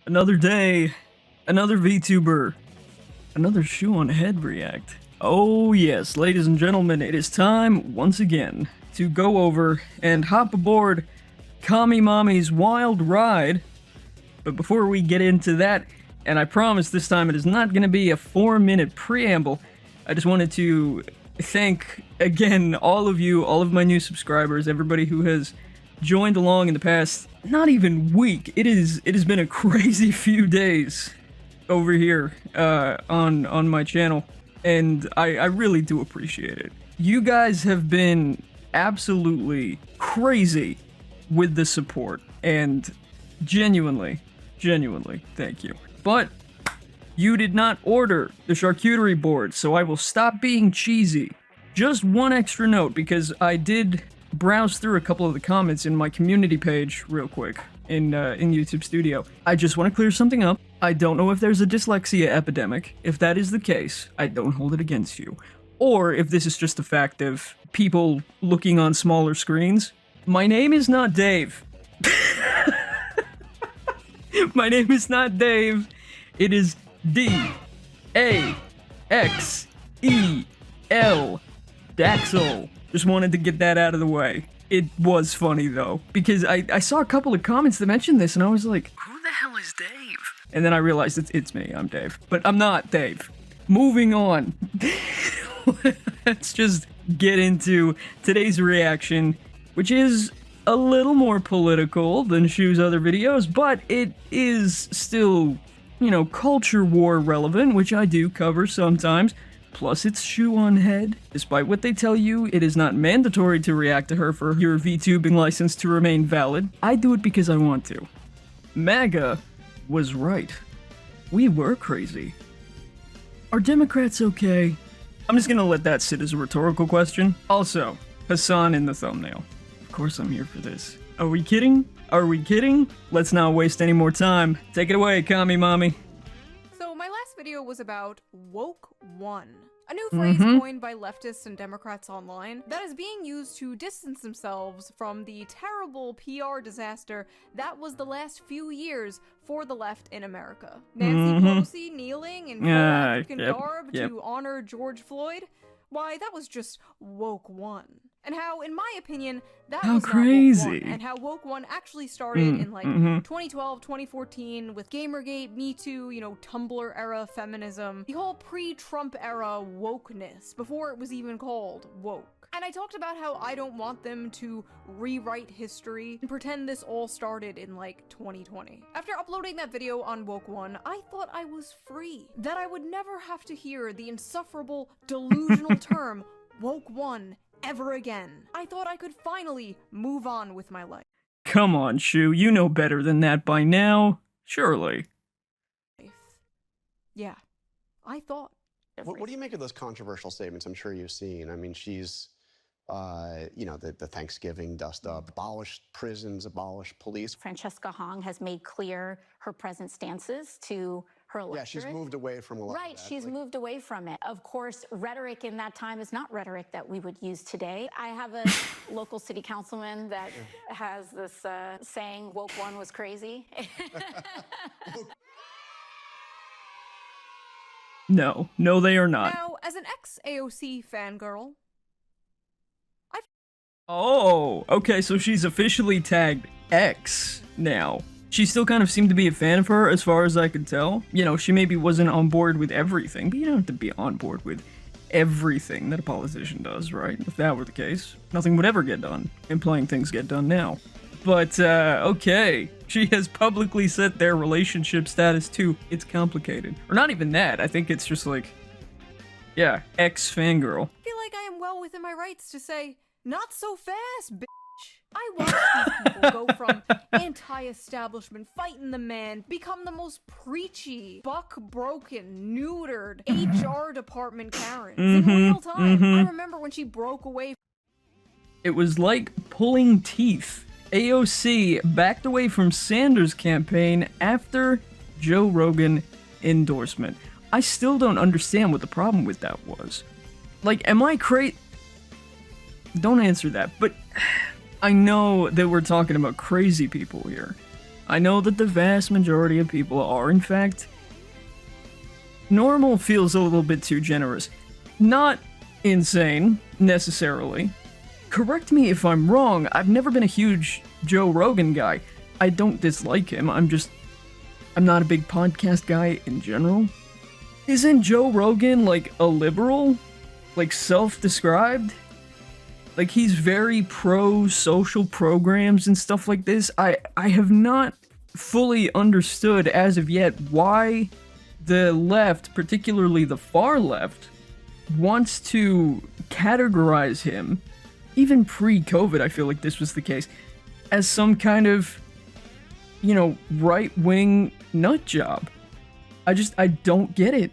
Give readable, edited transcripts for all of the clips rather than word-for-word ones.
Another day, another VTuber, another Shoe0nHead react. Oh yes, ladies and gentlemen, it is time, once again, to go over and hop aboard Kami Mommy's wild ride. But before we get into that, and I promise this time it is not going to be a 4-minute preamble, I just wanted to thank, again, all of you, all of my new subscribers, everybody who has joined along in the past, not even week. It has been a crazy few days over here on my channel, and I really do appreciate it. You guys have been absolutely crazy with the support, and genuinely, thank you. But you did not order the charcuterie board, so I will stop being cheesy. Just one extra note, because I did browse through a couple of the comments in my community page real quick in YouTube Studio. I just want to clear something up. I don't know if there's a dyslexia epidemic. If that is the case, I don't hold it against you. Or if this is just a fact of people looking on smaller screens. My name is not Dave. My name is not Dave. It is D-A-X-E-L. Daxel. Just wanted to get that out of the way. It was funny though, because I saw a couple of comments that mentioned this and I was like, who the hell is Dave? And then I realized it's me, I'm Dave. But I'm not Dave. Moving on. Let's just get into today's reaction, which is a little more political than Shoe's other videos, but it is still, you know, culture war relevant, which I do cover sometimes. Plus, it's Shoe0nHead. Despite what they tell you, it is not mandatory to react to her for your VTubing license to remain valid. I do it because I want to. MAGA was right. We were crazy. Are Democrats okay? I'm just gonna let that sit as a rhetorical question. Also, Hassan in the thumbnail. Of course I'm here for this. Are we kidding? Are we kidding? Let's not waste any more time. Take it away, Kami Mommy. So my last video was about woke one, a new phrase coined by leftists and Democrats online that is being used to distance themselves from the terrible PR disaster that was the last few years for the left in America. Nancy Pelosi kneeling in full African garb to honor George Floyd? Why, that was just woke one. And how, in my opinion, that was crazy. not woke one, and how woke one actually started in like 2012, 2014 with Gamergate, Me Too, you know, Tumblr era feminism, the whole pre-Trump era wokeness before it was even called woke. And I talked about how I don't want them to rewrite history and pretend this all started in like 2020. After uploading that video on Woke One, I thought I was free. That I would never have to hear the insufferable, delusional term Woke One ever again. I thought I could finally move on with my life. Come on, Shoe, you know better than that by now. Surely. Yeah, I thought. What do you make of those controversial statements I'm sure you've seen? I mean, she's, you know, the Thanksgiving dust up, abolish prisons, abolish police. Francesca Hong has made clear her present stances to her electorate. Yeah, she's moved away from a lot Right, of that. she's moved away from it. Of course, rhetoric in that time is not rhetoric that we would use today. I have a local city councilman that has this saying, woke one was crazy. No, they are not. Now, as an ex-AOC fangirl, Oh, okay, so she's officially tagged X now. She still kind of seemed to be a fan of her, as far as I could tell. You know, she maybe wasn't on board with everything, but you don't have to be on board with everything that a politician does, right? If that were the case, nothing would ever get done, and plenty of things get done now. But, okay, she has publicly set their relationship status to it's complicated. Or not even that, I think it's just like, yeah, ex-fangirl. I feel like I am well within my rights to say, not so fast, bitch. I watched these people go from anti-establishment, fighting the man, become the most preachy, buck-broken, neutered HR department Karens in real time. I remember when she broke away. It was like pulling teeth. AOC backed away from Sanders' campaign after Joe Rogan endorsement. I still don't understand what the problem with that was. Like, am I crazy? Don't answer that, but I know that we're talking about crazy people here. I know that the vast majority of people are, in fact, normal feels a little bit too generous. Not insane, necessarily. Correct me if I'm wrong, I've never been a huge Joe Rogan guy. I don't dislike him, I'm not a big podcast guy in general. Isn't Joe Rogan, like, a liberal? Like, self-described? Like, he's very pro-social programs and stuff like this. I have not fully understood as of yet why the left, particularly the far left, wants to categorize him, even pre-COVID I feel like this was the case, as some kind of, you know, right-wing nut job. I don't get it.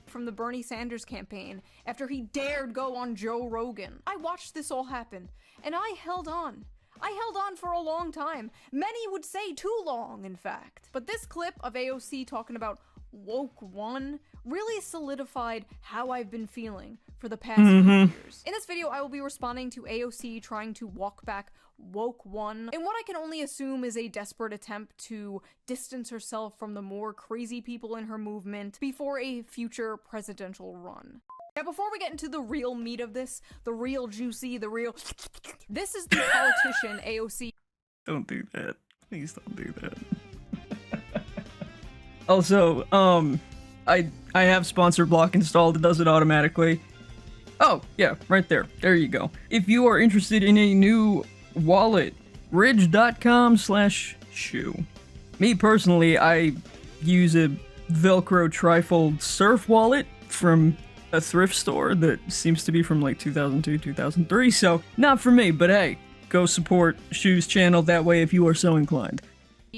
From the Bernie Sanders campaign after he dared go on Joe Rogan. I watched this all happen, and I held on. I held on for a long time. Many would say too long, in fact. But this clip of AOC talking about woke one really solidified how I've been feeling for the past few years. In this video, I will be responding to AOC trying to walk back woke one in what I can only assume is a desperate attempt to distance herself from the more crazy people in her movement before a future presidential run. Now, before we get into the real meat of this, the real juicy, this is the politician AOC. Don't do that. Please don't do that. Also, I have sponsor block installed. It does it automatically. Oh, yeah, right there. There you go. If you are interested in a new wallet, ridge.com/shoe. Me personally, I use a Velcro trifold surf wallet from a thrift store that seems to be from like 2002, 2003, so not for me, but hey, go support Shoe's channel that way if you are so inclined.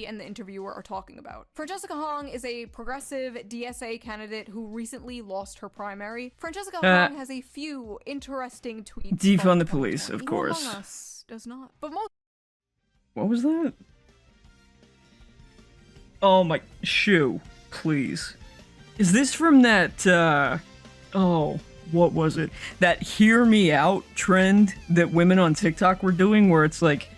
And the interviewer are talking about. Francesca Hong is a progressive DSA candidate who recently lost her primary. Francesca Hong has a few interesting tweets. Defund the police, of course. Among Us does not. But most. What was that? Oh my, Shoe, please. Is this from that, oh, what was it? That hear me out trend that women on TikTok were doing where it's like,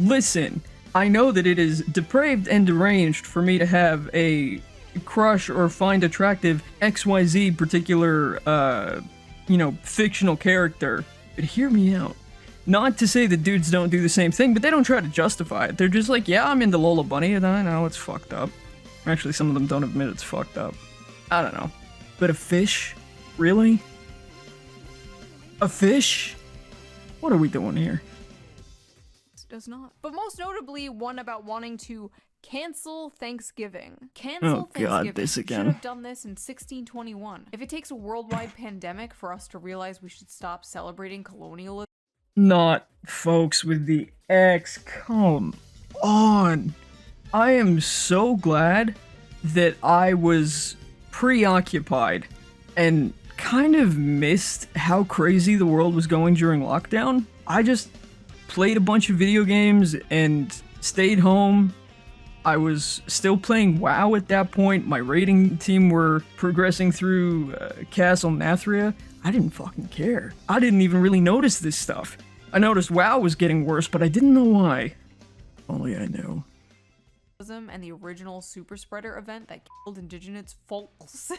listen, I know that it is depraved and deranged for me to have a crush or find attractive XYZ particular, you know, fictional character, but hear me out. Not to say that dudes don't do the same thing, but they don't try to justify it. They're just like, yeah, I'm into Lola Bunny, and I know it's fucked up. Actually, some of them don't admit it's fucked up. I don't know. But a fish? Really? A fish? What are we doing here? Does not. But most notably, one about wanting to cancel Thanksgiving. Cancel Thanksgiving. God, this again. Should have done this in 1621. If it takes a worldwide pandemic for us to realize we should stop celebrating colonialism. Not folks with the X. Come on. I am so glad that I was preoccupied and kind of missed how crazy the world was going during lockdown. I just played a bunch of video games and stayed home. I was still playing WoW at that point. My raiding team were progressing through Castle Nathria. I didn't fucking care. I didn't even really notice this stuff. I noticed WoW was getting worse, but I didn't know why. Only I knew. And the original super spreader event that killed indigenous folks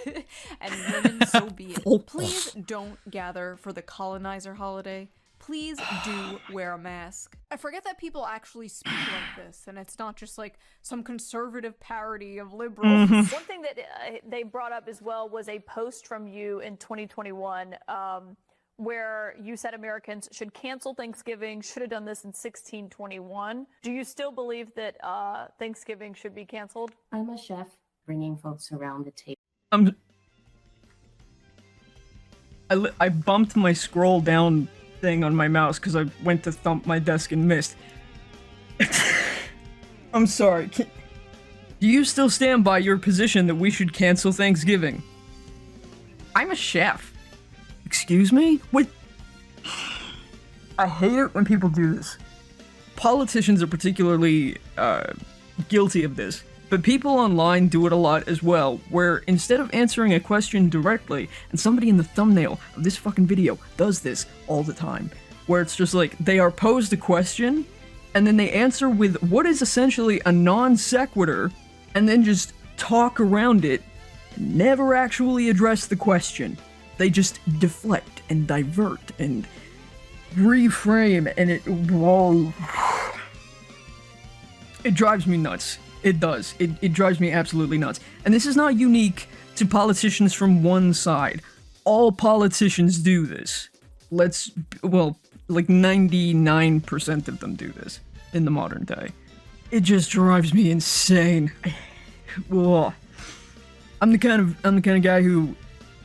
and women, so be it. Please don't gather for the colonizer holiday. Please do wear a mask. I forget that people actually speak like this, and it's not just like some conservative parody of liberals. One thing that they brought up as well was a post from you in 2021 where you said Americans should cancel Thanksgiving, should have done this in 1621. Do you still believe that Thanksgiving should be canceled? I'm a chef, bringing folks around the table. I bumped my scroll down thing on my mouse because I went to thump my desk and missed. I'm sorry. Do you still stand by your position that we should cancel Thanksgiving? I'm a chef. Excuse me? What? I hate it when people do this. Politicians are particularly guilty of this, but people online do it a lot as well, where instead of answering a question directly, and somebody in the thumbnail of this fucking video does this all the time, where it's just like, they are posed a question, and then they answer with what is essentially a non sequitur, and then just talk around it, never actually address the question. They just deflect and divert and reframe, and it drives me nuts. It does. It drives me absolutely nuts. And this is not unique to politicians from one side. All politicians do this. Like 99% of them do this in the modern day. It just drives me insane. Ugh. I'm the kind of guy who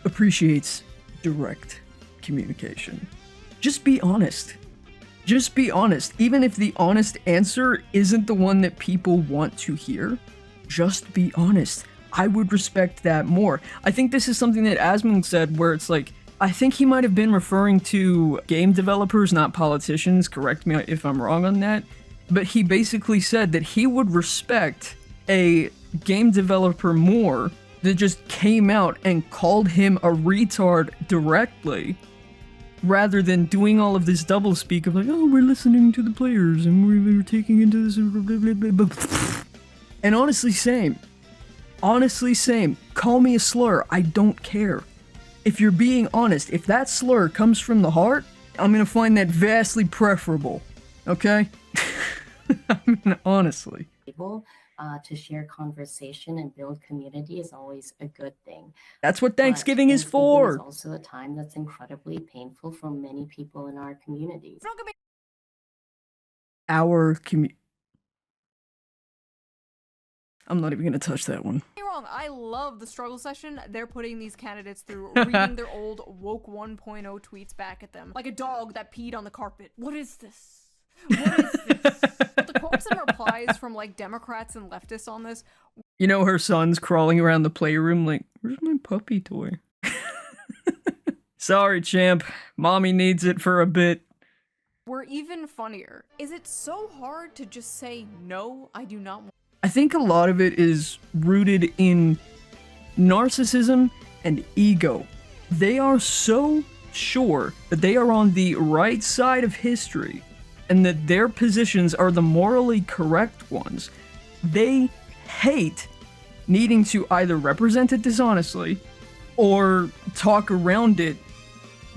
appreciates direct communication. Just be honest. Just be honest. Even if the honest answer isn't the one that people want to hear, just be honest. I would respect that more. I think this is something that Asmund said, where it's like, I think he might have been referring to game developers, not politicians. Correct me if I'm wrong on that. But he basically said that he would respect a game developer more that just came out and called him a retard directly, rather than doing all of this doublespeak of like, oh, we're listening to the players and we're taking into this. And honestly, same. Honestly, same. Call me a slur. I don't care. If you're being honest, if that slur comes from the heart, I'm gonna find that vastly preferable. Okay? I mean, honestly. To share conversation and build community is always a good thing. That's what Thanksgiving is Thanksgiving for. is also a time that's incredibly painful for many people in our communities. I'm not even gonna touch that one. Don't get me wrong, I love the struggle session they're putting these candidates through, reading their old woke 1.0 tweets back at them. Like a dog that peed on the carpet. What is this? What is this? But the quotes and replies from like Democrats and leftists on this. You know, her son's crawling around the playroom like, where's my puppy toy? Sorry, champ. Mommy needs it for a bit. Were even funnier. Is it so hard to just say, no, I do not want? I think a lot of it is rooted in narcissism and ego. They are so sure that they are on the right side of history and that their positions are the morally correct ones. They hate needing to either represent it dishonestly or talk around it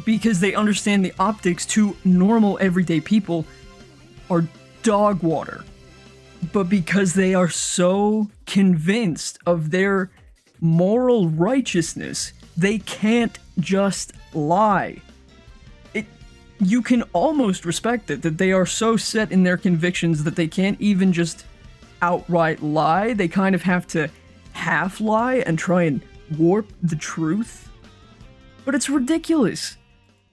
because they understand the optics to normal everyday people are dog water. But because they are so convinced of their moral righteousness, they can't just lie. You can almost respect it, that they are so set in their convictions that they can't even just outright lie. They kind of have to half lie and try and warp the truth. But it's ridiculous.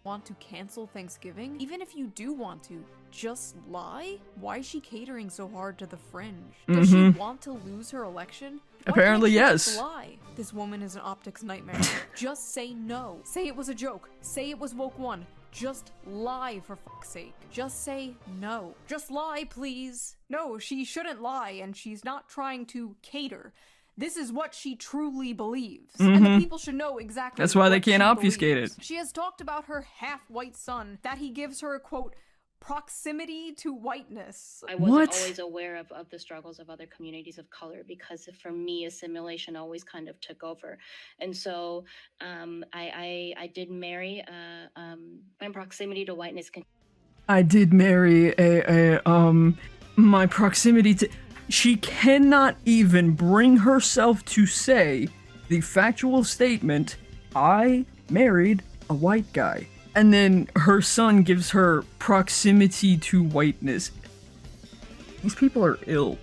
Want to cancel Thanksgiving? Even if you do want to, just lie? Why is she catering so hard to the fringe? Does she want to lose her election? Why Apparently, can't she yes. just lie? This woman is an optics nightmare. Just say no. Say it was a joke. Say it was woke 1. Just lie, for fuck's sake. Just say no. Just lie, please. No, she shouldn't lie, and she's not trying to cater. This is what she truly believes. And the people should know exactly That's why they what can't she obfuscate believes. it. She has talked about her half-white son, that he gives her, quote, proximity to whiteness. I wasn't What? always aware of the struggles of other communities of color because for me, assimilation always kind of took over. And so I did marry, my proximity to whiteness. I did marry my proximity to... She cannot even bring herself to say the factual statement, I married a white guy. And then her son gives her proximity to whiteness. These people are ill.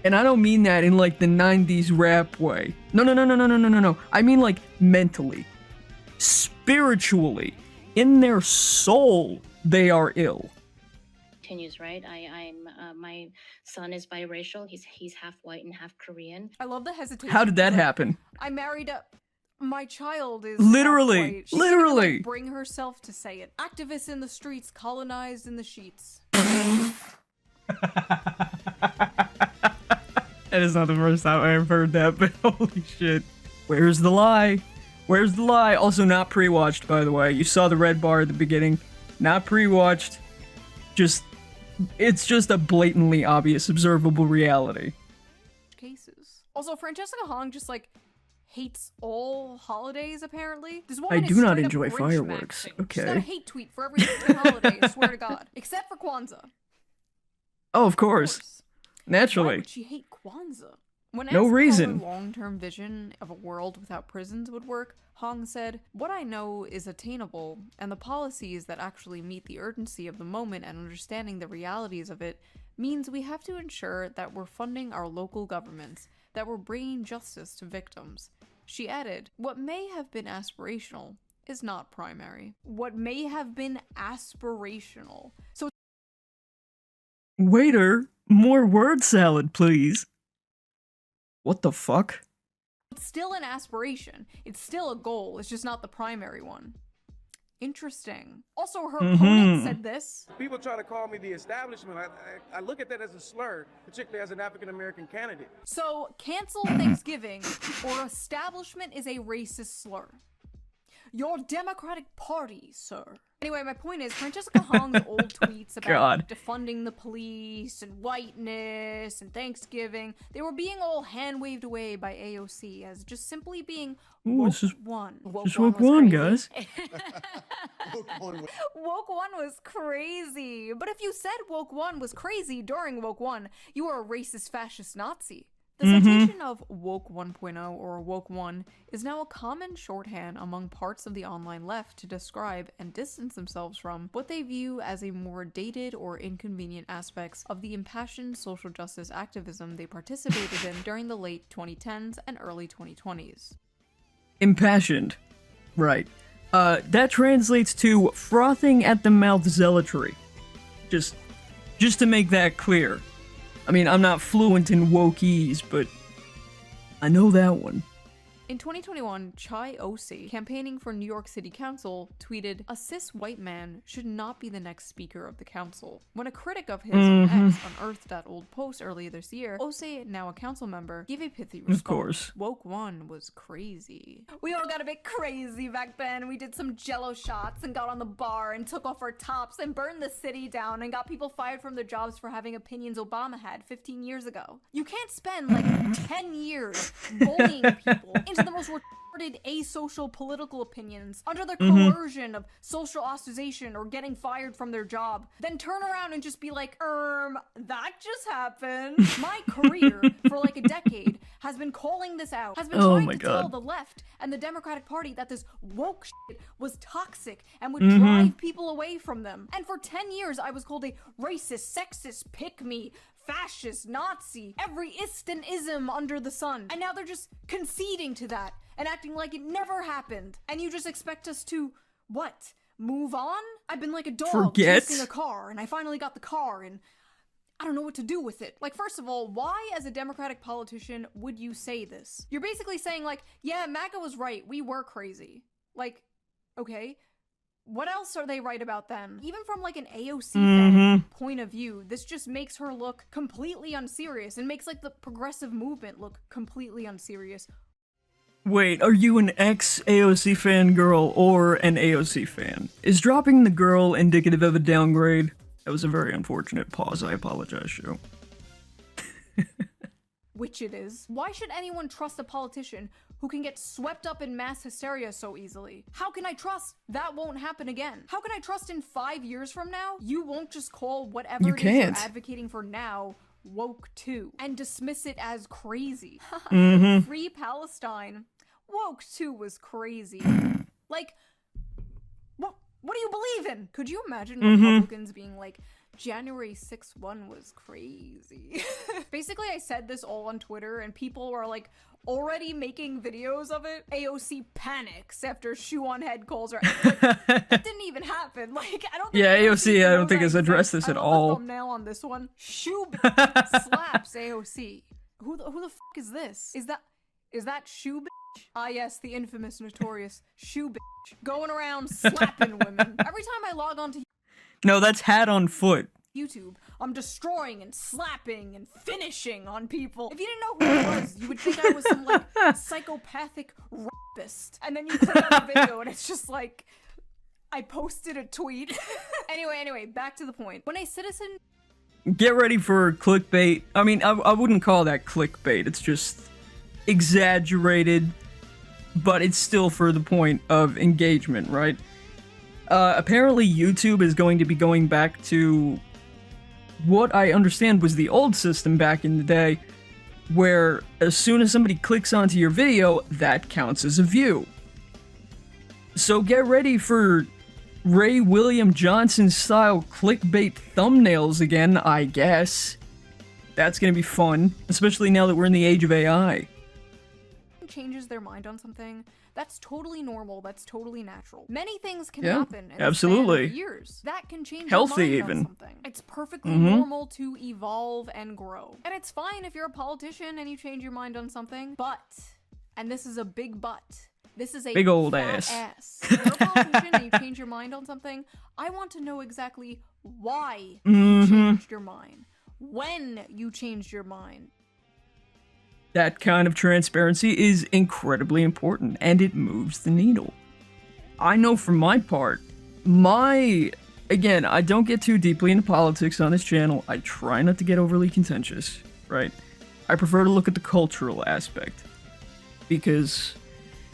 And I don't mean that in like the 90s rap way. No. I mean like mentally. Spiritually. In their soul, they are ill. Continues, right? My son is biracial. He's half white and half Korean. I love the hesitation. How did that happen? I married a... My child is Literally, half-white. She literally. couldn't even, like, bring herself to say it. Activists in the streets, colonized in the sheets. That is not the first time I've heard that, but holy shit. Where's the lie? Where's the lie? Also not pre-watched, by the way. You saw the red bar at the beginning. Not pre-watched. Just it's just a blatantly obvious observable reality. Cases. Also, Francesca Hong just like hates all holidays, apparently. This I woman do is not straight up enjoy Grinch fireworks. maxing. She's got a Okay. hate tweet for every single holiday, I swear to God. Except for Kwanzaa. Oh, of Of course. Why Naturally. would she hate Kwanzaa? When No asked reason. how her long-term vision of a world without prisons would work, Hong said, "What I know is attainable, and the policies that actually meet the urgency of the moment and understanding the realities of it means we have to ensure that we're funding our local governments, that we're bringing justice to victims." She added, "What may have been aspirational is not primary." What may have been aspirational. So Waiter, more word salad, please. What the fuck? it's still an aspiration. It's still a goal. It's just not the primary one. Interesting. Also, her opponent said this. People try to call me the establishment. I look at that as a slur, particularly as an African-American candidate. So, cancel Thanksgiving or establishment is a racist slur. Your Democratic Party, sir. Anyway, my point is, Francesca Hong's old tweets about God. defunding the police and whiteness and Thanksgiving, they were being all hand-waved away by AOC as just simply being Ooh, woke this is one. just woke one, guys. Woke one was crazy. But if you said woke one was crazy during woke one, you were a racist fascist Nazi. The citation of woke 1.0 or woke one is now a common shorthand among parts of the online left to describe and distance themselves from what they view as a more dated or inconvenient aspects of the impassioned social justice activism they participated in during the late 2010s and early 2020s. Impassioned. Right. That translates to frothing at the mouth zealotry. Just to make that clear. I mean, I'm not fluent in wokies, but I know that one. In 2021, Chai Osi, campaigning for New York City Council, tweeted, "A cis white man should not be the next speaker of the council." When a critic of his on X unearthed that old post earlier this year, Osi, now a council member, gave a pithy response. Of course. Woke one was crazy. We all got a bit crazy back then. We did some jello shots and got on the bar and took off our tops and burned the city down and got people fired from their jobs for having opinions Obama had 15 years ago. You can't spend like 10 years bullying people into the most retarded asocial political opinions under the coercion of social ostracization or getting fired from their job, then turn around and just be like, that just happened. My career for like a decade has been calling this out, has been trying to tell the left and the Democratic Party that this woke shit was toxic and would drive people away from them. And for 10 years, I was called a racist, sexist, pick-me, fascist, Nazi, every ist and ism under the sun. And now they're just conceding to that and acting like it never happened. And you just expect us to, what, move on? I've been like a dog chasing a car, and I finally got the car, and I don't know what to do with it. Like, first of all, why as a Democratic politician would you say this? You're basically saying like, yeah, MAGA was right, we were crazy. Like, okay. What else are they right about then? Even from like an AOC fan point of view, this just makes her look completely unserious and makes like the progressive movement look completely unserious. Wait, are you an ex-AOC fangirl or an AOC fan? Is dropping the girl indicative of a downgrade? That was a very unfortunate pause, I apologize, Shoe. Which it is. Why should anyone trust a politician who can get swept up in mass hysteria so easily? How can I trust that won't happen again? How can I trust in 5 years from now, you won't just call whatever it is you're advocating for now woke too and dismiss it as crazy? Free Palestine. Woke too was crazy. Like, what do you believe in? Could you imagine Republicans being like, January 6th one was crazy? Basically, I said this all on Twitter, and people were like already making videos of it. AOC panics after Shoe0nHead calls her. That didn't even happen. Like, I don't think AOC, I don't think has addressed this at all. The thumbnail on this one. Shoe slaps AOC. Who the fuck is this? Is that Shoe bitch? Ah yes, the infamous, notorious Shoe bitch. Going around slapping women. Every time I log on to No, that's hat on foot. YouTube, I'm destroying and slapping and finishing on people. If you didn't know who I was, you would think I was some like psychopathic rapist. And then you click on the video and it's just like, I posted a tweet. Anyway, back to the point. When a citizen get ready for clickbait. I mean, I wouldn't call that clickbait. It's just exaggerated, but it's still for the point of engagement, right? Apparently YouTube is going to be going back to what I understand was the old system back in the day, where as soon as somebody clicks onto your video, that counts as a view. So get ready for Ray William Johnson style clickbait thumbnails again, I guess. That's gonna be fun, especially now that we're in the age of AI. Changes their mind on something, that's totally normal, that's totally natural. Many things can Yeah, happen in absolutely. the span of years that can change Healthy your mind even. on something. It's perfectly normal to evolve and grow. And it's fine if you're a politician and you change your mind on something, but, and this is a big but, this is a Big old fat ass. If you're a politician and you change your mind on something, I want to know exactly why Mm-hmm. you changed your mind. When you changed your mind. That kind of transparency is incredibly important, and it moves the needle. I know for my part, again, I don't get too deeply into politics on this channel. I try not to get overly contentious, right? I prefer to look at the cultural aspect. Because,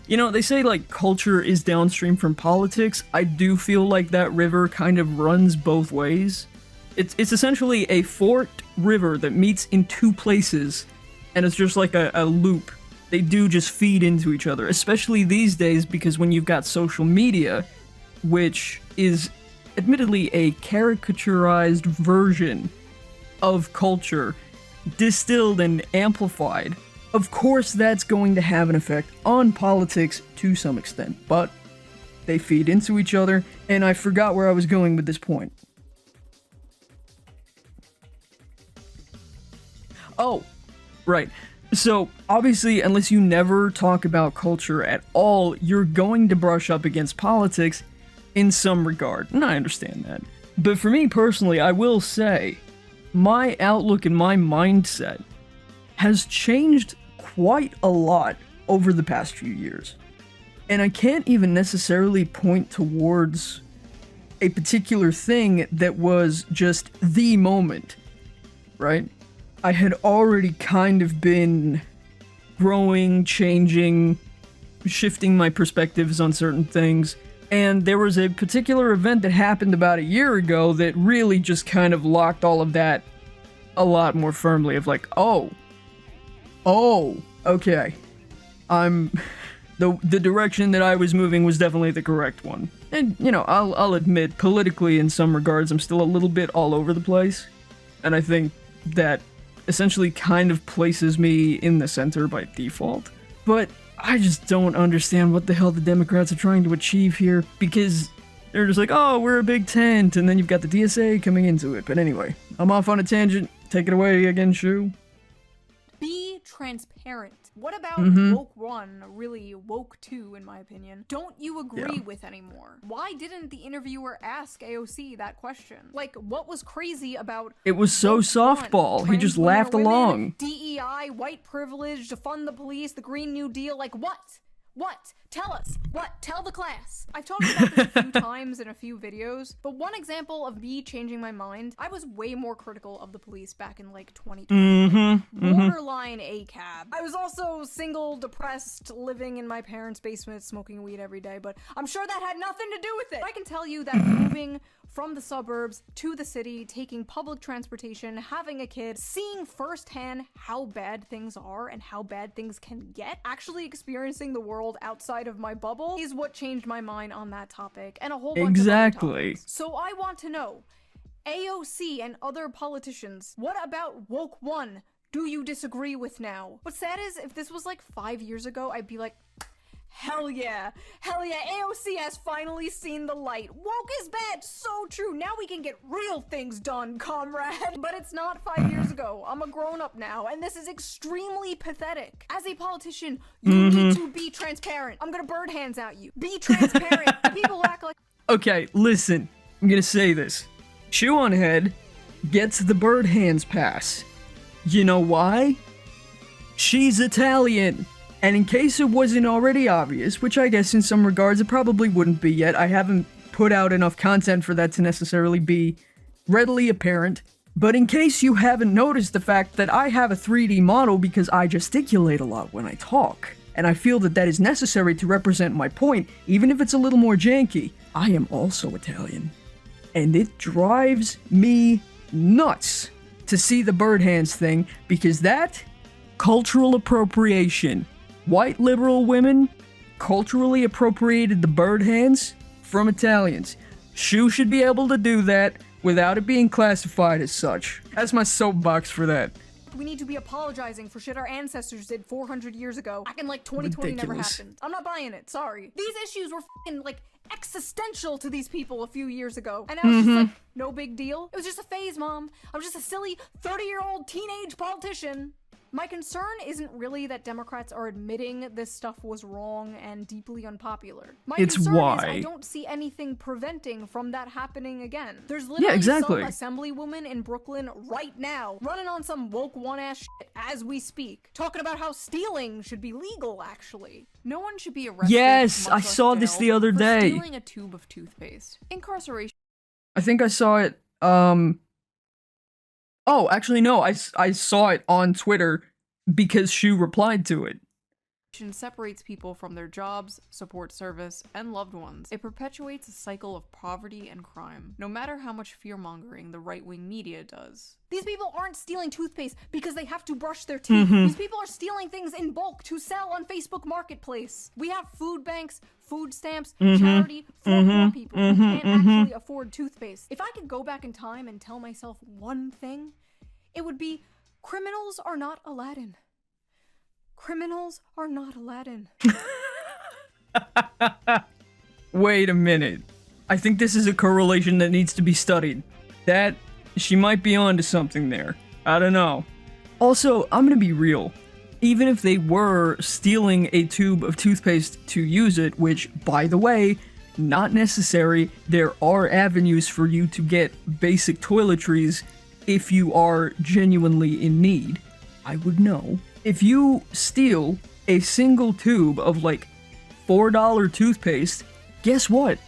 you know, they say, like, culture is downstream from politics. I do feel like that river kind of runs both ways. It's essentially a forked river that meets in two places, and it's just like a loop. They do just feed into each other, especially these days, because when you've got social media, which is admittedly a caricaturized version of culture, distilled and amplified, of course that's going to have an effect on politics to some extent, but they feed into each other, and I forgot where I was going with this point. Oh, right. So, obviously, unless you never talk about culture at all, you're going to brush up against politics in some regard, and I understand that. But for me personally, I will say, my outlook and my mindset has changed quite a lot over the past few years. And I can't even necessarily point towards a particular thing that was just the moment, right? I had already kind of been growing, changing, shifting my perspectives on certain things, and there was a particular event that happened about a year ago that really just kind of locked all of that a lot more firmly, of like, oh, okay, the direction that I was moving was definitely the correct one. And, you know, I'll admit, politically in some regards, I'm still a little bit all over the place, and I think that essentially kind of places me in the center by default. But I just don't understand what the hell the Democrats are trying to achieve here, because they're just like, oh, we're a big tent, and then you've got the DSA coming into it. But anyway, I'm off on a tangent. Take it away again, Shoe. Be transparent. What about woke 1, really woke 2 in my opinion, don't you agree with anymore? Why didn't the interviewer ask AOC that question? Like, what was crazy about It was so softball. He just trans women or laughed women, along. DEI, white privilege, defund the police, the Green New Deal, like what? What? Tell us. What? Tell the class. I've talked about this a few times in a few videos, but one example of me changing my mind, I was way more critical of the police back in like 2020. Borderline ACAB. I was also single, depressed, living in my parents' basement, smoking weed every day, but I'm sure that had nothing to do with it. I can tell you that moving from the suburbs to the city, taking public transportation, having a kid, seeing firsthand how bad things are and how bad things can get, actually experiencing the world outside of my bubble is what changed my mind on that topic and a whole bunch of other topics. So I want to know, AOC and other politicians, what about woke 1 do you disagree with now? What's sad is, if this was like 5 years ago, I'd be like, hell yeah, AOC has finally seen the light. Woke is bad, so true. Now we can get real things done, comrade. But it's not 5 years ago. I'm a grown-up now, and this is extremely pathetic. As a politician, you need to be transparent. I'm gonna bird hands at you. Be transparent. The people who act like— Okay, listen. I'm gonna say this. Shoe0nHead gets the bird hands pass. You know why? She's Italian. And in case it wasn't already obvious, which I guess in some regards it probably wouldn't be yet, I haven't put out enough content for that to necessarily be readily apparent, But in case you haven't noticed the fact that I have a 3D model because I gesticulate a lot when I talk, and I feel that that is necessary to represent my point, even if it's a little more janky, I am also Italian. And it drives me nuts to see the bird hands thing, because that, cultural appropriation. White liberal women culturally appropriated the bird hands from Italians. Shoe should be able to do that without it being classified as such. That's my soapbox for that. We need to be apologizing for shit our ancestors did 400 years ago. Back in like 2020 never happened. I'm not buying it, sorry. These issues were fucking like existential to these people a few years ago. And now it's just like, no big deal. It was just a phase, Mom. I'm just a silly 30-year-old teenage politician. My concern isn't really that Democrats are admitting this stuff was wrong and deeply unpopular. My concern is I don't see anything preventing from that happening again. There's literally some assemblywoman in Brooklyn right now running on some woke one-ass shit as we speak, talking about how stealing should be legal, actually. No one should be arrested. Yes, I saw this the other day. For stealing a tube of toothpaste. Incarceration. I think I saw it, Oh, actually, no, I saw it on Twitter because Shoe replied to it. Separates people from their jobs, support service, and loved ones. It perpetuates a cycle of poverty and crime, no matter how much fear-mongering the right-wing media does. These people aren't stealing toothpaste because they have to brush their teeth. These people are stealing things in bulk to sell on Facebook Marketplace. We have food banks, food stamps, charity for poor people who can't actually afford toothpaste. If I could go back in time and tell myself one thing, it would be, criminals are not Aladdin. Criminals are not Aladdin. Wait a minute. I think this is a correlation that needs to be studied. That, she might be onto something there. I don't know. Also, I'm gonna be real. Even if they were stealing a tube of toothpaste to use it, which, by the way, not necessary, there are avenues for you to get basic toiletries if you are genuinely in need. I would know. If you steal a single tube of like $4 toothpaste, guess what?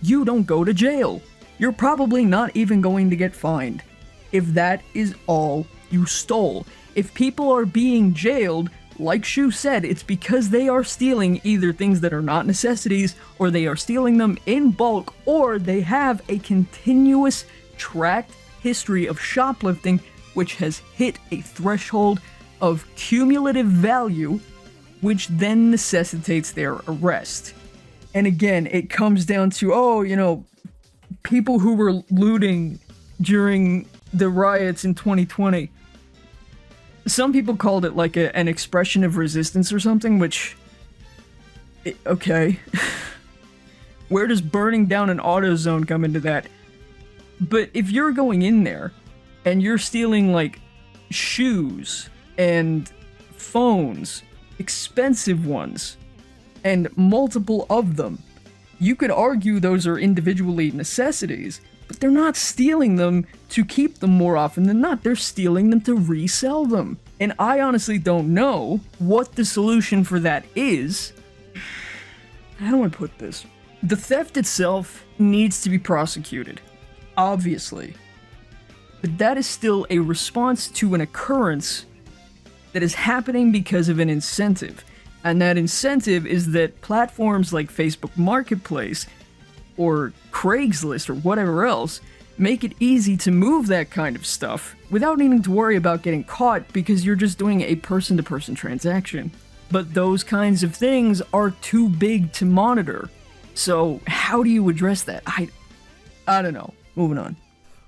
You don't go to jail. You're probably not even going to get fined. If that is all you stole. If people are being jailed, like Shoe said, it's because they are stealing either things that are not necessities, or they are stealing them in bulk, or they have a continuous tracked history of shoplifting which has hit a threshold of cumulative value, which then necessitates their arrest. And again, it comes down to, oh, you know, people who were looting during the riots in 2020. Some people called it like an expression of resistance or something, which... okay. Where does burning down an auto zone come into that? But if you're going in there and you're stealing like shoes and phones, expensive ones, and multiple of them, you could argue those are individually necessities, but they're not stealing them to keep them more often than not. They're stealing them to resell them. And I honestly don't know what the solution for that is. How do I put this? The theft itself needs to be prosecuted, obviously. But that is still a response to an occurrence that is happening because of an incentive. And that incentive is that platforms like Facebook Marketplace or Craigslist or whatever else make it easy to move that kind of stuff without needing to worry about getting caught because you're just doing a person-to-person transaction. But those kinds of things are too big to monitor. So how do you address that? I don't know. Moving on.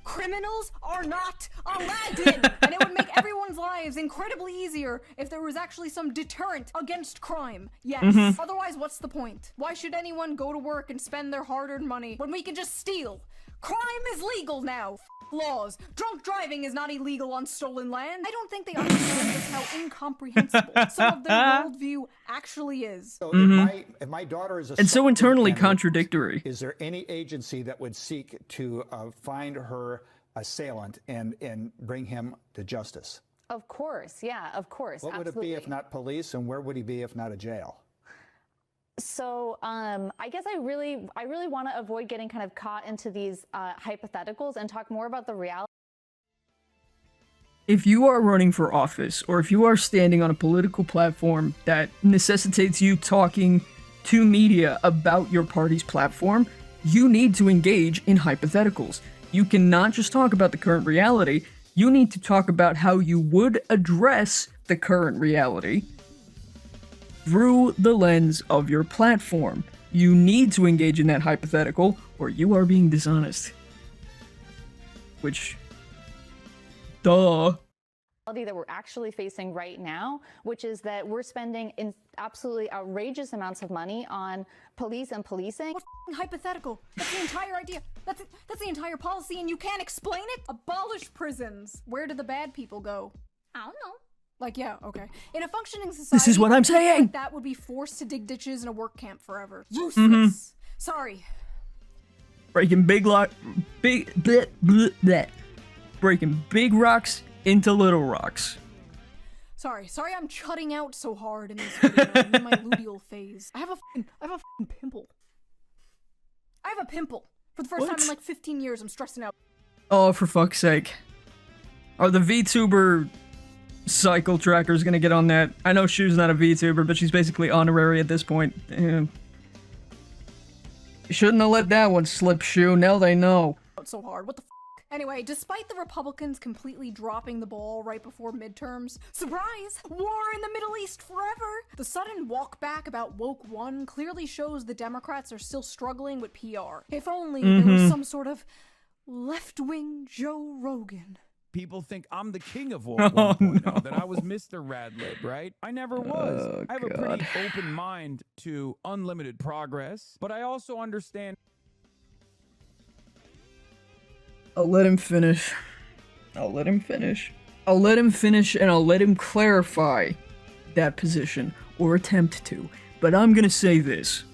Criminals are not Aladdin! And it would make everyone's lives incredibly easier if there was actually some deterrent against crime. Yes. Otherwise, what's the point? Why should anyone go to work and spend their hard-earned money when we can just steal? Crime is legal now. Laws. Drunk driving is not illegal on stolen land. I don't think they understand just how incomprehensible some of their worldview actually is. So if my daughter is and so internally contradictory. Is there any agency that would seek to find her assailant and bring him to justice? Of course, yeah, of course. What would it be if not police, and where would he be if not a jail? So I guess I really want to avoid getting kind of caught into these hypotheticals and talk more about the reality. if you are running for office, or if you are standing on a political platform that necessitates you talking to media about your party's platform, you need to engage in hypotheticals. You cannot just talk about the current reality. You need to talk about how you would address the current reality through the lens of your platform. You need to engage in that hypothetical, or you are being dishonest. Which, duh. That we're actually facing right now, which is that we're spending in absolutely outrageous amounts of money on police and policing. What hypothetical? That's the entire idea. That's the entire policy, and you can't explain it? Abolish prisons. Where do the bad people go? I don't know. Like, yeah, okay. In a functioning society, This is what I'm saying! That would be forced to dig ditches in a work camp forever. Useless. Sorry. Breaking breaking big rocks into little rocks. Sorry, I'm chutting out so hard in this video. I'm in my luteal phase. I have a fucking pimple. I have a pimple. For the first time in like 15 years, I'm stressing out. Oh, for fuck's sake. Are the VTuber cycle trackers gonna get on that? I know Shoe's not a VTuber, but she's basically honorary at this point. You shouldn't have let that one slip, Shoe. Now they know. So hard. What the f? Anyway, despite the Republicans completely dropping the ball right before midterms, surprise! War in the Middle East forever! The sudden walk back about Woke 1 clearly shows the Democrats are still struggling with PR. If only there was some sort of left-wing Joe Rogan. People think I'm the king of Woke 1.0, that I was Mr. Radlib, right? I never was. Oh, I have a pretty open mind to unlimited progress, but I also understand. I'll let him finish. I'll let him finish, and I'll let him clarify that position, or attempt to. But I'm gonna say this.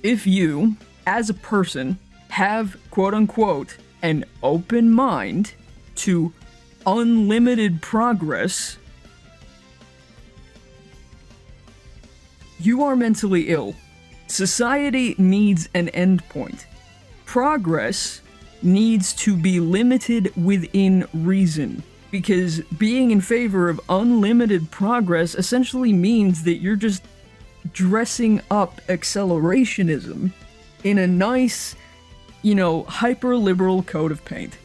If you, as a person, have, quote-unquote, an open mind to unlimited progress, you are mentally ill. Society needs an endpoint. Progress needs to be limited within reason, because being in favor of unlimited progress essentially means that you're just dressing up accelerationism in a nice, hyper-liberal coat of paint.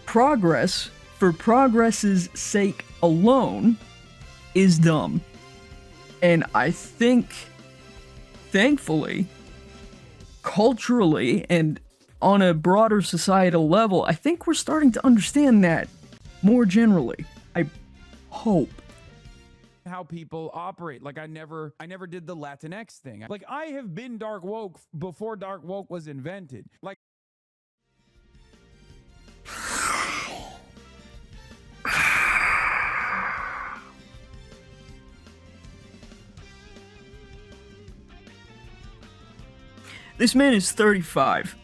Progress, for progress's sake alone, is dumb. And I think, thankfully, culturally and on a broader societal level, I think we're starting to understand that more generally. I hope. How people operate. Like I never did the Latinx thing. Like I have been dark woke before dark woke was invented. Like this man is 35.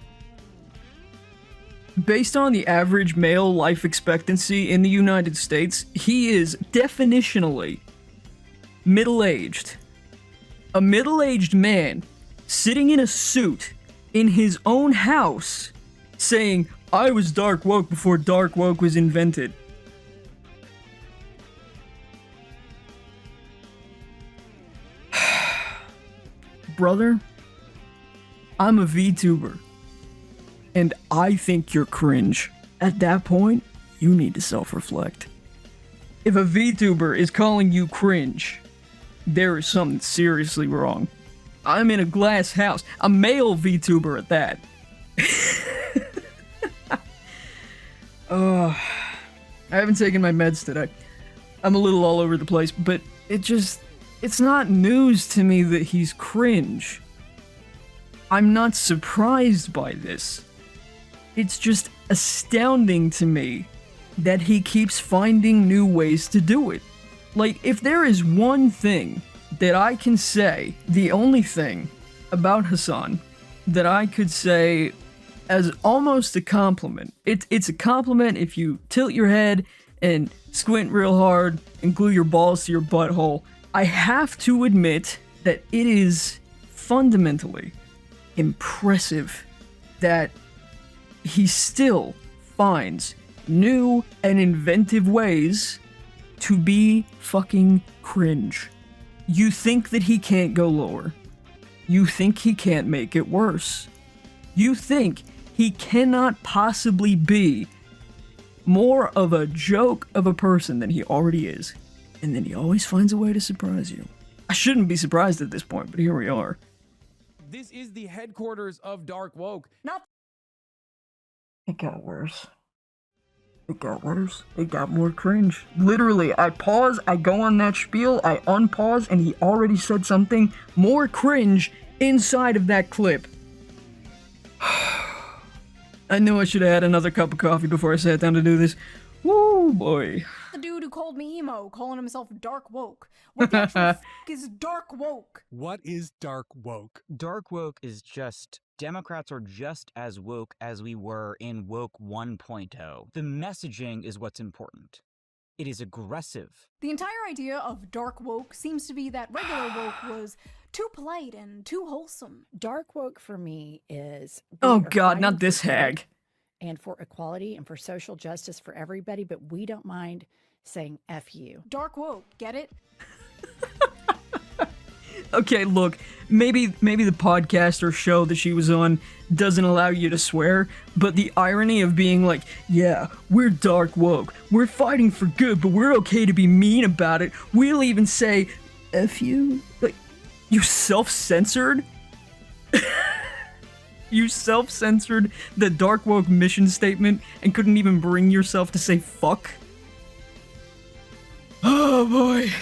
Based on the average male life expectancy in the United States, he is definitionally middle-aged. A middle-aged man sitting in a suit in his own house saying, I was dark woke before dark woke was invented. Brother, I'm a VTuber. And I think you're cringe. At that point, you need to self-reflect. If a VTuber is calling you cringe, there is something seriously wrong. I'm in a glass house. A male VTuber at that. I haven't taken my meds today. I'm a little all over the place, but it's not news to me that he's cringe. I'm not surprised by this. It's just astounding to me that he keeps finding new ways to do it. Like, if there is one thing that I can say, the only thing about Hassan that I could say as almost a compliment, it's a compliment if you tilt your head and squint real hard and glue your balls to your butthole. I have to admit that it is fundamentally impressive that he still finds new and inventive ways to be fucking cringe. You think that he can't go lower. You think he can't make it worse. You think he cannot possibly be more of a joke of a person than he already is. And then he always finds a way to surprise you. I shouldn't be surprised at this point, but here we are. This is the headquarters of Dark Woke. It got worse. It got worse. It got more cringe. Literally, I pause, I go on that spiel, I unpause, and he already said something more cringe inside of that clip. I knew I should have had another cup of coffee before I sat down to do this. Woo, boy. The dude who called me emo, calling himself dark woke. What the actual f*** is dark woke? What is dark woke? Dark woke is just Democrats are just as woke as we were in woke 1.0. The messaging is what's important. It is aggressive. The entire idea of dark woke seems to be that regular woke was too polite and too wholesome. Dark woke for me is... Oh god, not this hag. And for equality and for social justice for everybody, but we don't mind saying F you. Dark woke, get it? Okay, look, maybe the podcast or show that she was on doesn't allow you to swear, but the irony of being like, yeah, we're dark woke, we're fighting for good, but we're okay to be mean about it, we'll even say, F you? Like, you self-censored? You self-censored the dark woke mission statement and couldn't even bring yourself to say fuck? Oh boy.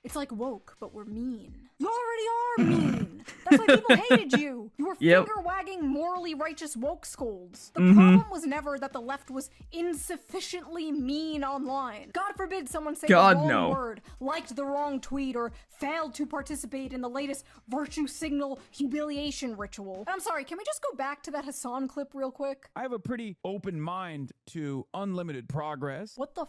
It's like woke, but we're mean. You already are mean! That's why people hated you! You were finger-wagging, morally righteous woke scolds. The problem was never that the left was insufficiently mean online. God forbid someone say the wrong word, liked the wrong tweet, or failed to participate in the latest virtue signal humiliation ritual. And I'm sorry, can we just go back to that Hassan clip real quick? I have a pretty open mind to unlimited progress. What the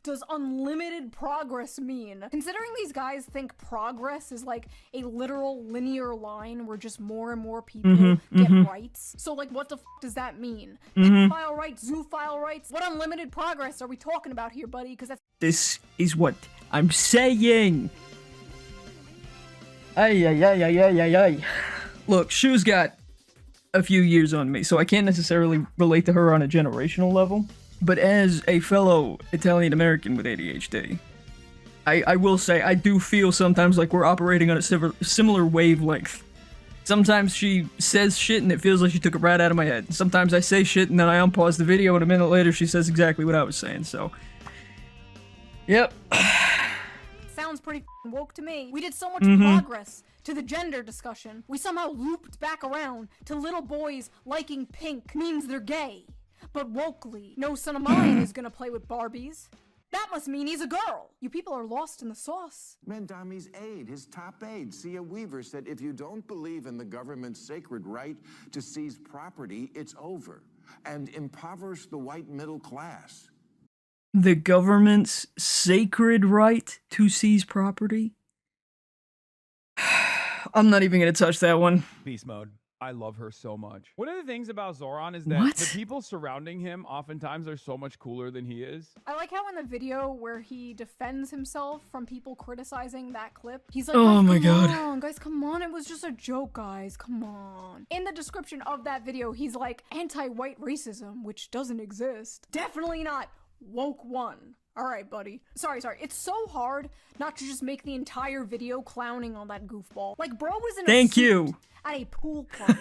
does unlimited progress mean? Considering these guys think progress is like a literal linear line where just more and more people get rights. So like what the f does that mean? Pedophile rights, zoophile rights? What unlimited progress are we talking about here, buddy? Because that's— This is what I'm saying. Ay. Look, Shoe's got a few years on me, so I can't necessarily relate to her on a generational level. But as a fellow Italian-American with ADHD, I will say I do feel sometimes like we're operating on a similar wavelength. Sometimes she says shit and it feels like she took it right out of my head. Sometimes I say shit and then I unpause the video and a minute later she says exactly what I was saying, so... Yep. Sounds pretty woke to me. We did so much progress to the gender discussion. We somehow looped back around to little boys liking pink means they're gay. But wokely, no son of mine is gonna play with Barbies. That must mean he's a girl. You people are lost in the sauce. Mendami's aide, his top aide, Sia Weaver, said if you don't believe in the government's sacred right to seize property, it's over. And impoverish the white middle class. The government's sacred right to seize property? I'm not even gonna touch that one. Beast mode. I love her so much. One of the things about Zoran is that the people surrounding him oftentimes are so much cooler than he is. I like how in the video where he defends himself from people criticizing that clip, he's like, oh my god, guys, come on, it was just a joke, guys, come on. In the description of that video, he's like, anti-white racism, which doesn't exist. Definitely not woke one. Alright, buddy. Sorry. It's so hard not to just make the entire video clowning on that goofball. Like, bro was in a suit at a pool party.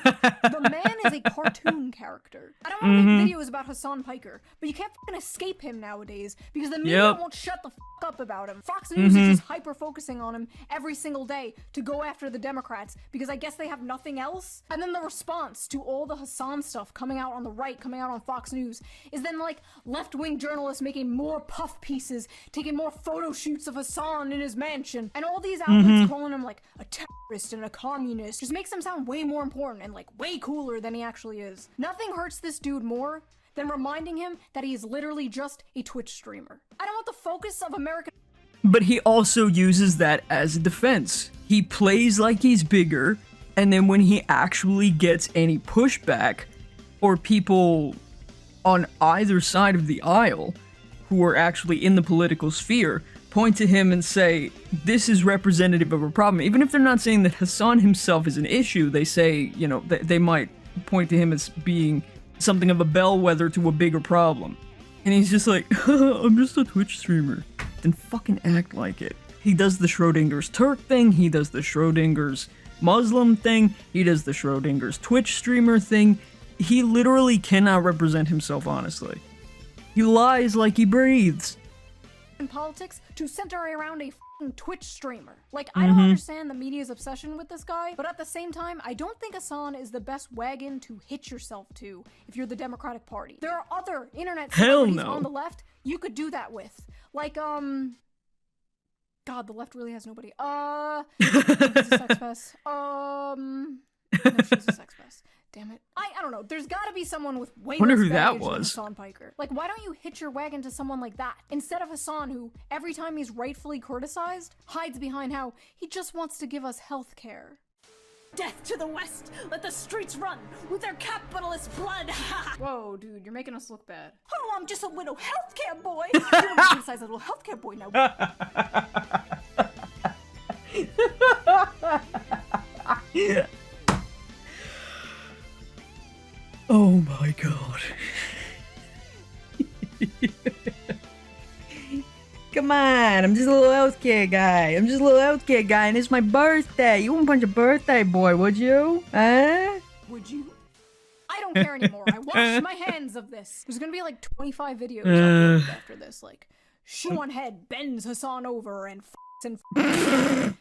The man is a cartoon character. I don't want to make videos about Hassan Piker, but you can't fucking escape him nowadays because the media won't shut the fuck up about him. Fox News is just hyper-focusing on him every single day to go after the Democrats because I guess they have nothing else. And then the response to all the Hassan stuff coming out on the right, coming out on Fox News, is then like left-wing journalists making more puff pieces, taking more photo shoots of Hassan in his mansion, and all these outlets calling him like a terrorist and a communist just makes him sound way more important and like way cooler than he actually is. Nothing hurts this dude more than reminding him that he is literally just a Twitch streamer. I don't want the focus of American— But he also uses that as a defense. He plays like he's bigger, and then when he actually gets any pushback, or people on either side of the aisle who are actually in the political sphere point to him and say, this is representative of a problem. Even if they're not saying that Hassan himself is an issue, they say, you know, they might point to him as being something of a bellwether to a bigger problem. And he's just like, I'm just a Twitch streamer. Then fucking act like it. He does the Schrodinger's Turk thing, he does the Schrodinger's Muslim thing, he does the Schrodinger's Twitch streamer thing. He literally cannot represent himself honestly. He lies like he breathes. In politics to center around a f***ing Twitch streamer. Like, I don't understand the media's obsession with this guy, but at the same time, I don't think Hassan is the best wagon to hitch yourself to if you're the Democratic Party. There are other internet celebrities on the left you could do that with. Like, God, the left really has nobody. He's a sex pest. No, she's a sex pest. Damn it. I don't know. There's gotta be someone with way Wonder less who that baggage than was. Hassan Piker. Like, why don't you hitch your wagon to someone like that? Instead of Hassan, who, every time he's rightfully criticized, hides behind how he just wants to give us health care. Death to the West! Let the streets run with their capitalist blood! Whoa, dude, you're making us look bad. Oh, I'm just a little healthcare boy! You want to criticize a little healthcare boy now. Yeah. Oh my god. Come on, I'm just a little healthcare guy. I'm just a little healthcare guy, and it's my birthday. You wouldn't punch a birthday boy, would you? Huh? Would you? I don't care anymore. I wash my hands of this. There's gonna be like 25 videos uploaded after this. Like, Shoe0nHead bends Hassan over and f***s and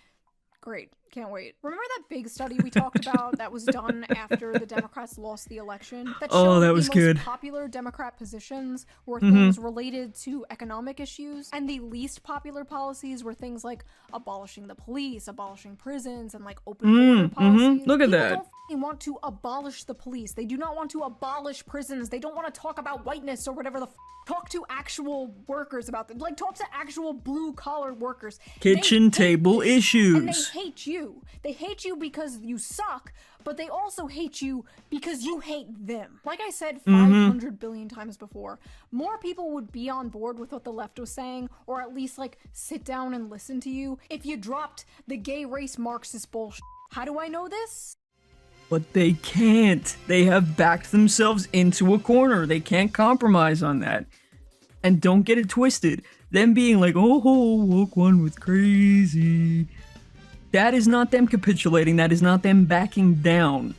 Great. Can't wait. Remember that big study we talked about that was done after the Democrats lost the election? That showed that was the good. most popular Democrat positions were things related to economic issues, and the least popular policies were things like abolishing the police, abolishing prisons, and like open border policies. Look at People that. don't f***ing want to abolish the police. They do not want to abolish prisons. They don't want to talk about whiteness or whatever the f***. Talk to actual workers about them. Like, talk to actual blue-collar workers. Kitchen table issues. And they hate you. They hate you because you suck, but they also hate you because you hate them. Like I said 500 billion times before, more people would be on board with what the left was saying, or at least, like, sit down and listen to you, if you dropped the gay race Marxist bullshit. How do I know this? But they can't. They have backed themselves into a corner. They can't compromise on that. And don't get it twisted. Them being like, oh, woke one was crazy. That is not them capitulating. That is not them backing down.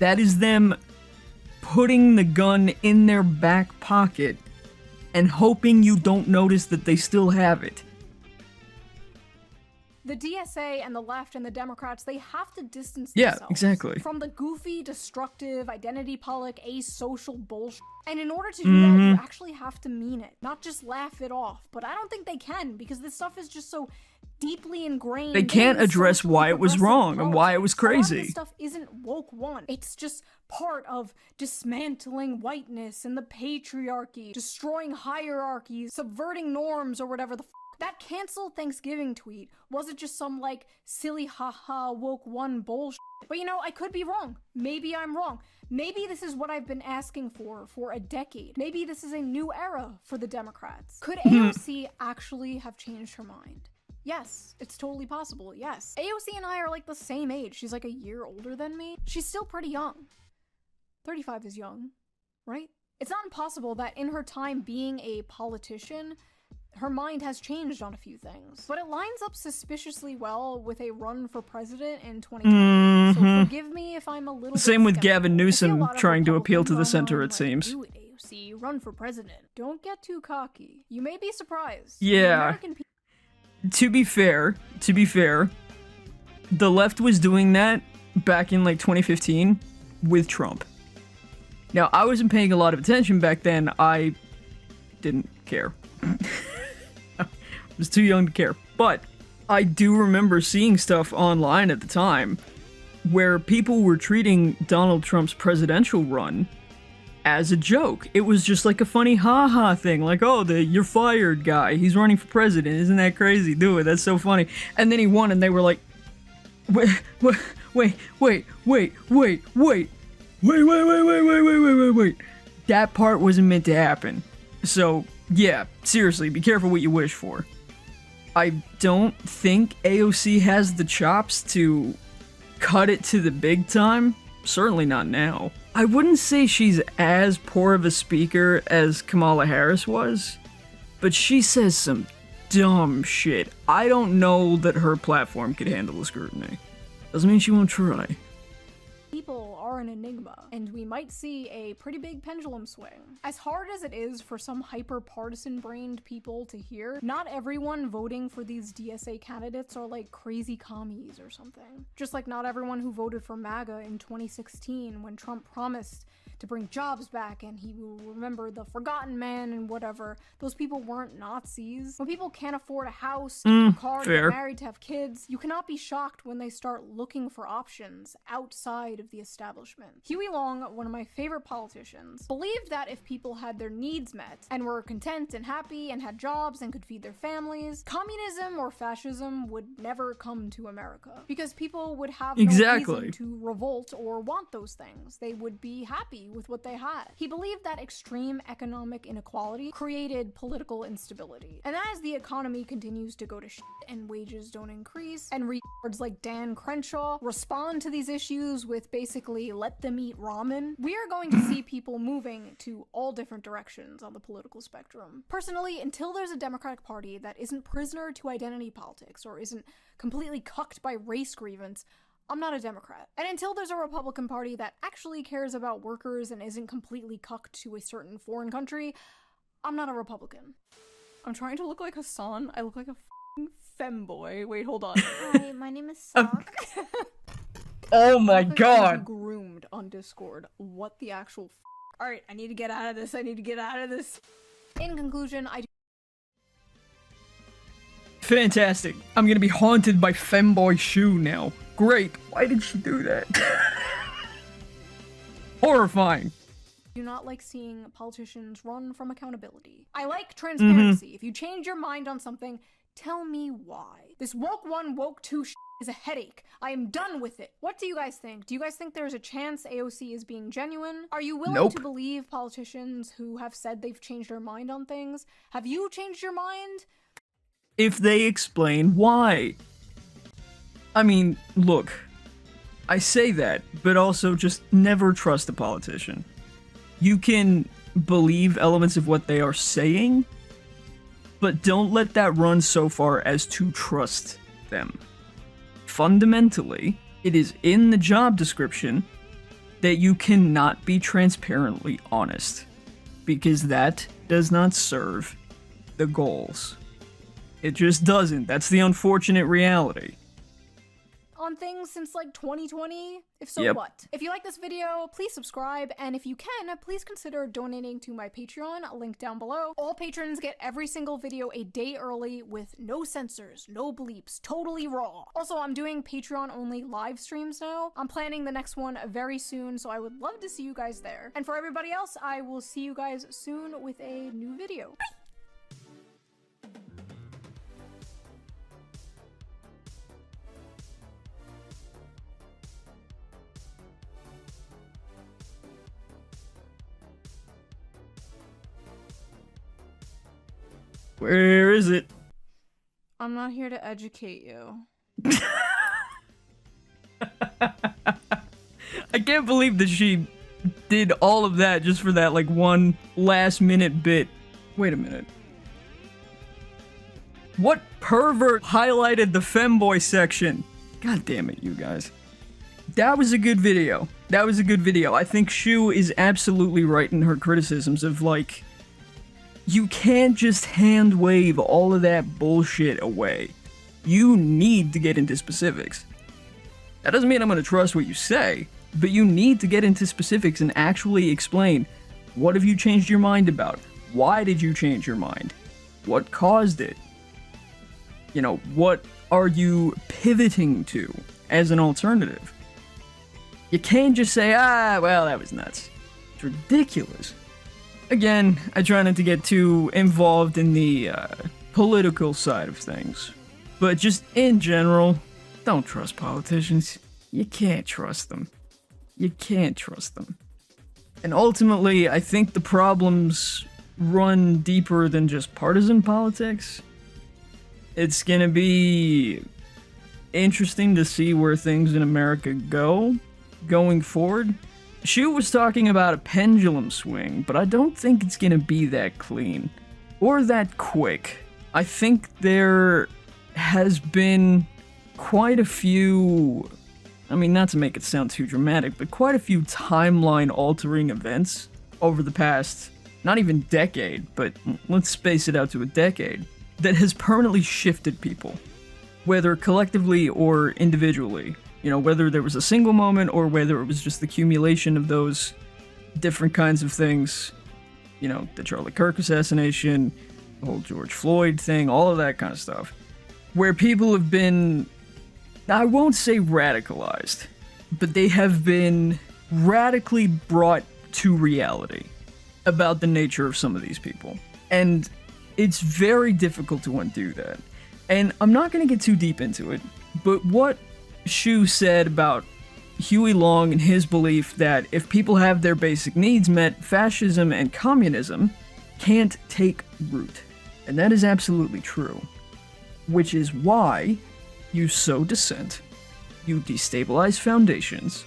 That is them putting the gun in their back pocket and hoping you don't notice that they still have it. The DSA and the left and the Democrats, they have to distance Yeah, themselves exactly. from the goofy, destructive, identity-politic, asocial bullshit. And in order to do that, you actually have to mean it, not just laugh it off. But I don't think they can, because this stuff is just so deeply ingrained. They can't in address socially why it was progressive wrong and why it was politics. A lot of crazy. this stuff isn't woke one. It's just part of dismantling whiteness and the patriarchy, destroying hierarchies, subverting norms, or whatever the f***. That cancel Thanksgiving tweet wasn't just some, like, silly haha woke one bullshit. But you know, I could be wrong. Maybe I'm wrong. Maybe this is what I've been asking for a decade. Maybe this is a new era for the Democrats. Could AOC actually have changed her mind? Yes, it's totally possible, yes. AOC and I are like the same age. She's like a year older than me. She's still pretty young. 35 is young, right? It's not impossible that in her time being a politician, her mind has changed on a few things. But it lines up suspiciously well with a run for president in 2020. So forgive me if I'm a little Same bit with skeptical. Gavin I see a Newsom lot of trying to appeal to the Republicans center, online, it seems. Do it, AOC, run for president. Don't get too cocky. You may be surprised. Yeah. The American people. To be fair, the left was doing that back in like 2015 with Trump. Now, I wasn't paying a lot of attention back then. I didn't care. I was too young to care. But I do remember seeing stuff online at the time where people were treating Donald Trump's presidential run as a joke. It was just like a funny ha-ha thing, like, oh, the you're fired guy, he's running for president, isn't that crazy? Do it, that's so funny. And then he won, and they were like, wait. That part wasn't meant to happen. So Yeah, seriously, be careful what you wish for. I don't think AOC has the chops to cut it to the big time. Certainly not now. I wouldn't say she's as poor of a speaker as Kamala Harris was, but she says some dumb shit. I don't know that her platform could handle the scrutiny. Doesn't mean she won't try. People are an enigma, and we might see a pretty big pendulum swing. As hard as it is for some hyper-partisan-brained people to hear, not everyone voting for these DSA candidates are like crazy commies or something. Just like not everyone who voted for MAGA in 2016 when Trump promised to bring jobs back and he will remember the forgotten man and whatever. Those people weren't Nazis. When people can't afford a house, a car, to get married, to have kids, you cannot be shocked when they start looking for options outside of the establishment. Huey Long, one of my favorite politicians, believed that if people had their needs met and were content and happy and had jobs and could feed their families, communism or fascism would never come to America because people would have no reason to revolt or want those things. They would be happy with what they had. He believed that extreme economic inequality created political instability. And as the economy continues to go to shit and wages don't increase, and retards like Dan Crenshaw respond to these issues with basically let them eat ramen, we are going to see people moving to all different directions on the political spectrum. Personally, until there's a Democratic Party that isn't prisoner to identity politics or isn't completely cucked by race grievance, I'm not a Democrat. And until there's a Republican Party that actually cares about workers and isn't completely cucked to a certain foreign country, I'm not a Republican. I'm trying to look like Hassan. I look like a f***ing femboy. Wait, hold on. Hi, my name is Sock. Oh my god. Groomed on Discord. What the actual f***? Alright, I need to get out of this. I need to get out of this. In conclusion, I Fantastic. I'm gonna be haunted by femboy Shoe now. Great. Why did she do that? Horrifying. do not like seeing politicians run from accountability. I like transparency. If you change your mind on something, tell me why. This woke 1, woke 2 is a headache. I am done with it. What do you guys think? Do you guys think there's a chance AOC is being genuine? Are you willing to believe politicians who have said they've changed their mind on things? Have you changed your mind? If they explain why. I mean, look, I say that, but also just never trust a politician. You can believe elements of what they are saying, but don't let that run so far as to trust them. Fundamentally, it is in the job description that you cannot be transparently honest, because that does not serve the goals. It just doesn't. That's the unfortunate reality. On things since like 2020? If so, what? If you like this video, please subscribe, and if you can, please consider donating to my Patreon, link down below. All patrons get every single video a day early with no censors, no bleeps, totally raw. Also, I'm doing Patreon-only live streams now. I'm planning the next one very soon, so I would love to see you guys there. And for everybody else, I will see you guys soon with a new video. Bye! Where is it? I'm not here to educate you. I can't believe that she did all of that just for that, like, one last-minute bit. Wait a minute. What pervert highlighted the femboy section? God damn it, you guys. That was a good video. That was a good video. I think Shoe is absolutely right in her criticisms of, like, you can't just hand-wave all of that bullshit away. You need to get into specifics. That doesn't mean I'm gonna trust what you say, but you need to get into specifics and actually explain, what have you changed your mind about? Why did you change your mind? What caused it? You know, what are you pivoting to as an alternative? You can't just say, well, that was nuts. It's ridiculous. Again, I try not to get too involved in the political side of things, but just in general, don't trust politicians. You can't trust them. You can't trust them. And ultimately, I think the problems run deeper than just partisan politics. It's gonna be interesting to see where things in America go going forward. Shoe was talking about a pendulum swing, but I don't think it's gonna be that clean or that quick. I think there has been quite a few, I mean, not to make it sound too dramatic, but quite a few timeline-altering events over the past, not even decade, but let's space it out to a decade, that has permanently shifted people, whether collectively or individually. You know, whether there was a single moment or whether it was just the accumulation of those different kinds of things. You know, the Charlie Kirk assassination, the whole George Floyd thing, all of that kind of stuff. Where people have been, I won't say radicalized, but they have been radically brought to reality about the nature of some of these people. And it's very difficult to undo that. And I'm not going to get too deep into it, but what Shoe said about Huey Long and his belief that if people have their basic needs met, fascism and communism can't take root. And that is absolutely true. Which is why you sow dissent, you destabilize foundations,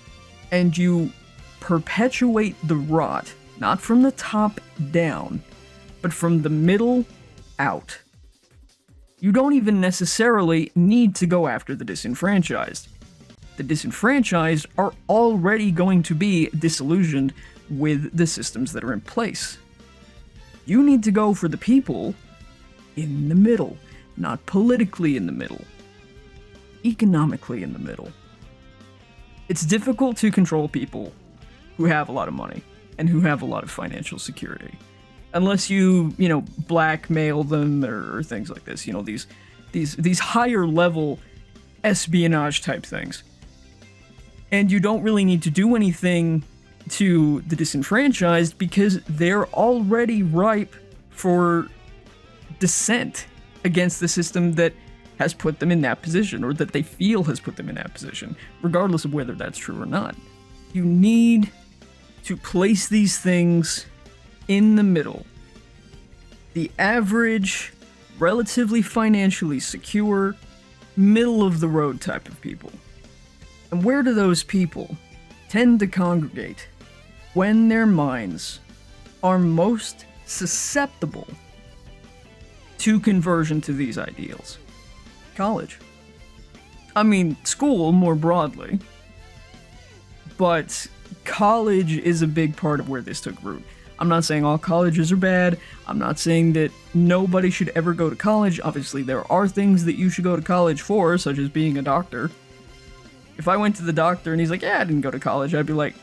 and you perpetuate the rot, not from the top down, but from the middle out. You don't even necessarily need to go after the disenfranchised. The disenfranchised are already going to be disillusioned with the systems that are in place. You need to go for the people in the middle, not politically in the middle, economically in the middle. It's difficult to control people who have a lot of money and who have a lot of financial security. Unless you know, blackmail them or things like this, you know, these higher level espionage type things. And you don't really need to do anything to the disenfranchised because they're already ripe for dissent against the system that has put them in that position, or that they feel has put them in that position, regardless of whether that's true or not. You need to place these things in the middle. The average, relatively financially secure, middle of the road type of people. And where do those people tend to congregate when their minds are most susceptible to conversion to these ideals? College. I mean, school more broadly, but college is a big part of where this took root. I'm not saying all colleges are bad. I'm not saying that nobody should ever go to college. Obviously, there are things that you should go to college for, such as being a doctor. If I went to the doctor and he's like, yeah, I didn't go to college, I'd be like,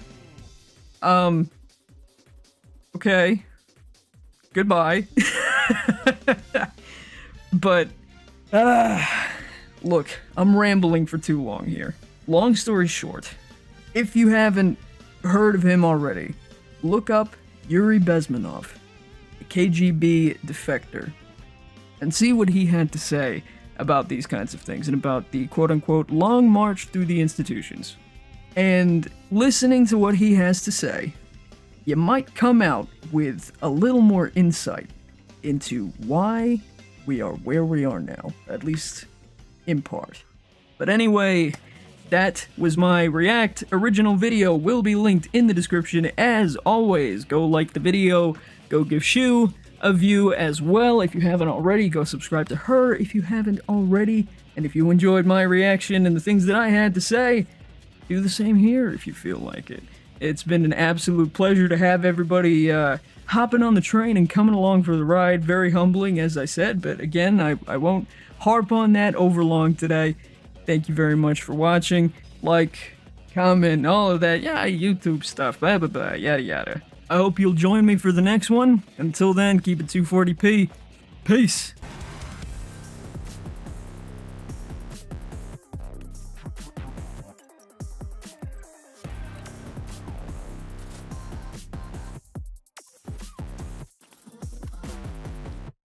okay, goodbye. But, look, I'm rambling for too long here. Long story short, if you haven't heard of him already, look up Yuri Bezmenov, a KGB defector, and see what he had to say about these kinds of things and about the quote-unquote long march through the institutions. And listening to what he has to say, you might come out with a little more insight into why we are where we are now, at least in part. But anyway, that was my React. Original video will be linked in the description as always. Go like the video, go give Shoe a view as well. If you haven't already, go subscribe to her if you haven't already. And if you enjoyed my reaction and the things that I had to say, do the same here if you feel like it. It's been an absolute pleasure to have everybody hopping on the train and coming along for the ride. Very humbling, as I said, but again, I won't harp on that over long today. Thank you very much for watching. Like, comment, all of that. Yeah, YouTube stuff, blah, blah, blah, yada, yada. I hope you'll join me for the next one. Until then, keep it 240p. Peace.